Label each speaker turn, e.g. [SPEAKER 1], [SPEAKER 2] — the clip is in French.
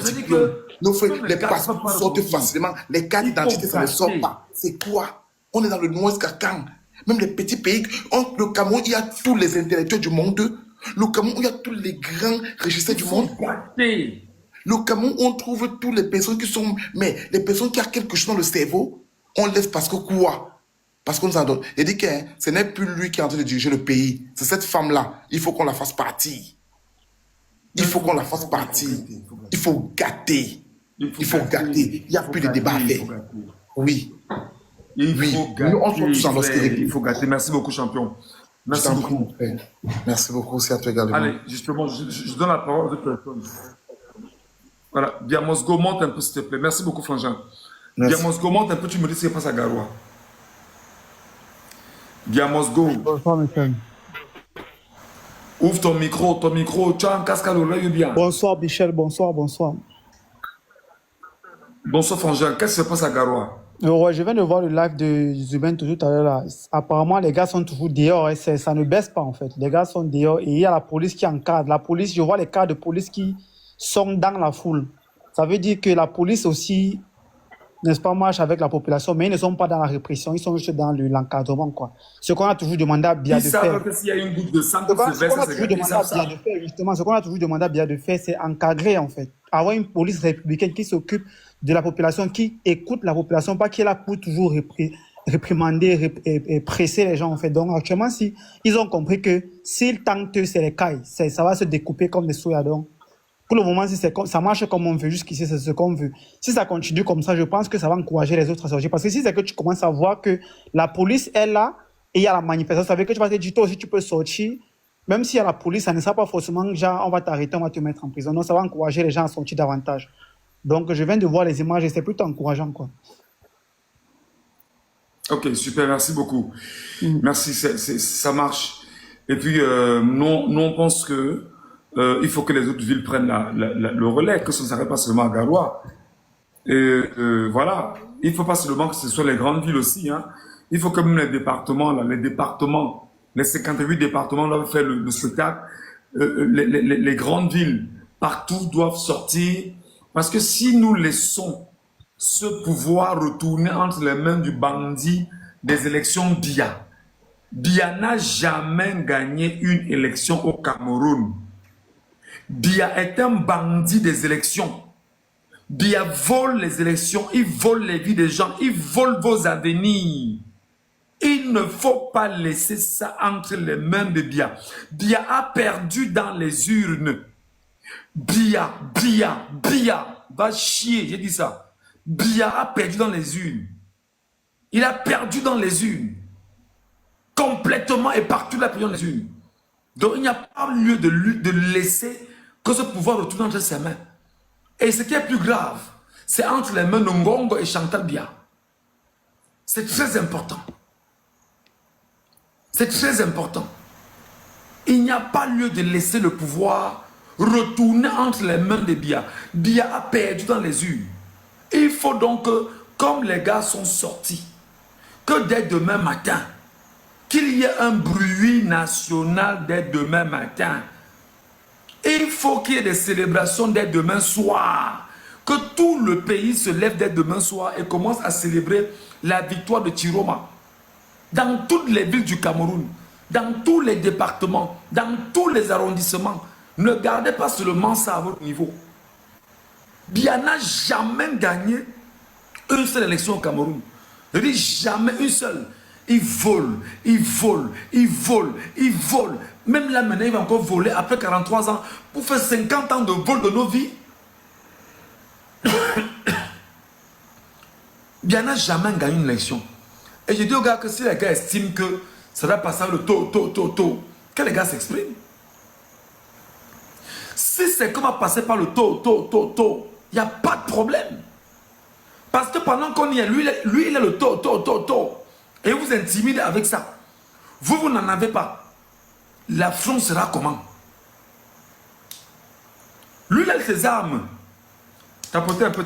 [SPEAKER 1] Ça veut dire
[SPEAKER 2] diplômes.
[SPEAKER 1] que
[SPEAKER 2] Nos frères,
[SPEAKER 1] comme
[SPEAKER 2] les
[SPEAKER 1] les gars ne sont
[SPEAKER 2] passeports
[SPEAKER 1] pas
[SPEAKER 2] sortent
[SPEAKER 1] reconnus,
[SPEAKER 2] facilement. Les cartes
[SPEAKER 1] il faut
[SPEAKER 2] d'identité, ça ne sort
[SPEAKER 1] gâter.
[SPEAKER 2] pas. C'est quoi? On est dans le noir quand même les petits pays, le Cameroun, il y a tous les intellectuels du monde. Le Cameroun, il y a tous les grands régisseurs
[SPEAKER 1] Il
[SPEAKER 2] du
[SPEAKER 1] faut
[SPEAKER 2] monde.
[SPEAKER 1] gâter.
[SPEAKER 2] Le Cameroun, on trouve toutes les personnes qui sont... Mais les personnes qui ont quelque chose dans le cerveau, on laisse parce que quoi? Parce qu'on nous en donne. Il dit que hein, ce n'est plus lui qui est en train de diriger le pays. C'est cette femme-là. Il faut qu'on la fasse partie. Il faut qu'on la fasse partie. Il faut gâter. Il faut gâter. Il n'y a plus de débat à faire. Oui.
[SPEAKER 1] Il
[SPEAKER 2] Oui.
[SPEAKER 1] faut
[SPEAKER 2] Nous, on soit tous en
[SPEAKER 1] gâter, frère. Il
[SPEAKER 2] l'austérité.
[SPEAKER 1] faut gâter. Merci beaucoup, champion.
[SPEAKER 2] Je
[SPEAKER 1] Merci
[SPEAKER 2] t'en prie,
[SPEAKER 1] beaucoup.
[SPEAKER 2] mon frère. Merci beaucoup. C'est à toi également.
[SPEAKER 1] Allez, justement, je donne la parole à d'autres personnes. Voilà. Diamosgo, monte un peu, s'il te plaît. Merci beaucoup, Frangin.
[SPEAKER 2] Merci.
[SPEAKER 1] Diamosgo, monte un peu, tu me dis ce qui passe à Garoua. Diamosgo,
[SPEAKER 3] Bonsoir, Michel.
[SPEAKER 1] ouvre ton micro. Tu as un casque à l'oreille ou bien?
[SPEAKER 3] Bonsoir, Michel. Bonsoir, bonsoir.
[SPEAKER 1] Bonsoir, Frangin. Qu'est-ce qui se passe à Garoua?
[SPEAKER 3] Ouais, je viens de voir le live de Zuben tout à l'heure là. Apparemment, les gars sont toujours dehors. Hein. Ça ne baisse pas en fait. Les gars sont dehors et il y a la police qui encadre. La police, je vois les cas de police qui sont dans la foule. Ça veut dire que la police aussi, n'est-ce pas, marche avec la population, mais ils ne sont pas dans la répression, ils sont juste dans l'encadrement, quoi. Ce qu'on a toujours demandé à Biya
[SPEAKER 1] Ils
[SPEAKER 3] de faire.
[SPEAKER 1] savent que s'il y a une goutte de sang
[SPEAKER 3] Ce
[SPEAKER 1] qui
[SPEAKER 3] qu'on
[SPEAKER 1] se verse,
[SPEAKER 3] a
[SPEAKER 1] c'est
[SPEAKER 3] toujours
[SPEAKER 1] ils
[SPEAKER 3] demandé à
[SPEAKER 1] savent
[SPEAKER 3] Biya
[SPEAKER 1] ça.
[SPEAKER 3] de faire, justement, ce qu'on a toujours demandé à Biya de faire, c'est encadrer, en fait. Avoir une police républicaine qui s'occupe de la population, qui écoute la population, pas qui est là pour toujours réprimander et presser les gens, en fait. Donc, actuellement, si ils ont compris que s'ils tentent, c'est les cailles, ça va se découper comme des soya. Donc, pour le moment, si ça marche comme on veut, jusqu'ici, c'est ce qu'on veut. Si ça continue comme ça, je pense que ça va encourager les autres à sortir. Parce que si c'est que tu commences à voir que la police est là et il y a la manifestation, ça veut dire que tu vas te dire, toi aussi, tu peux sortir. Même s'il y a la police, ça ne sera pas forcément genre, on va t'arrêter, on va te mettre en prison. Non, ça va encourager les gens à sortir davantage. Donc, je viens de voir les images et c'est plutôt encourageant, quoi.
[SPEAKER 1] Ok, super, merci beaucoup. Merci, ça marche. Et puis, nous, on pense que il faut que les autres villes prennent le relais, que ce ne serait pas seulement à Garoua. Et voilà, il ne faut pas seulement que ce soit les grandes villes aussi. Hein. Il faut que même les départements, les 58 départements doivent faire le spectacle. Les grandes villes, partout, doivent sortir. Parce que si nous laissons ce pouvoir retourner entre les mains du bandit des élections Biya, Biya n'a jamais gagné une élection au Cameroun. Biya est un bandit des élections. Biya vole les élections, il vole les vies des gens, il vole vos avenirs. Il ne faut pas laisser ça entre les mains de Biya. Biya a perdu dans les urnes. Biya, va chier, j'ai dit ça. Biya a perdu dans les urnes. Il a perdu dans les urnes. Complètement et partout il a perdu dans les urnes. Donc il n'y a pas lieu de laisser que ce pouvoir retourne entre ses mains. Et ce qui est plus grave, c'est entre les mains de Ngongo et Chantal Biya. C'est très important. C'est très important. Il n'y a pas lieu de laisser le pouvoir retourner entre les mains de Biya. Biya a perdu dans les urnes. Il faut donc que, comme les gars sont sortis, que dès demain matin, qu'il y ait un bruit national dès demain matin. Il faut qu'il y ait des célébrations dès demain soir. Que tout le pays se lève dès demain soir et commence à célébrer la victoire de Chiroma. Dans toutes les villes du Cameroun, dans tous les départements, dans tous les arrondissements. Ne gardez pas seulement ça à votre niveau. Biya n'a jamais gagné une seule élection au Cameroun. Je dis jamais une seule. Il vole. Même là maintenant, il va encore voler après 43 ans pour faire 50 ans de vol de nos vies. Biya n'a jamais gagné une élection. Et je dis aux gars que si les gars estiment que ça va passer le taux, que les gars s'expriment. Si c'est qu'on va passer par le taux, il n'y a pas de problème. Parce que pendant qu'on y est, lui il a le taux. Et vous intimidez avec ça. Vous n'en avez pas. La France sera comment? Lui, il a ses armes. Tapotez un peu.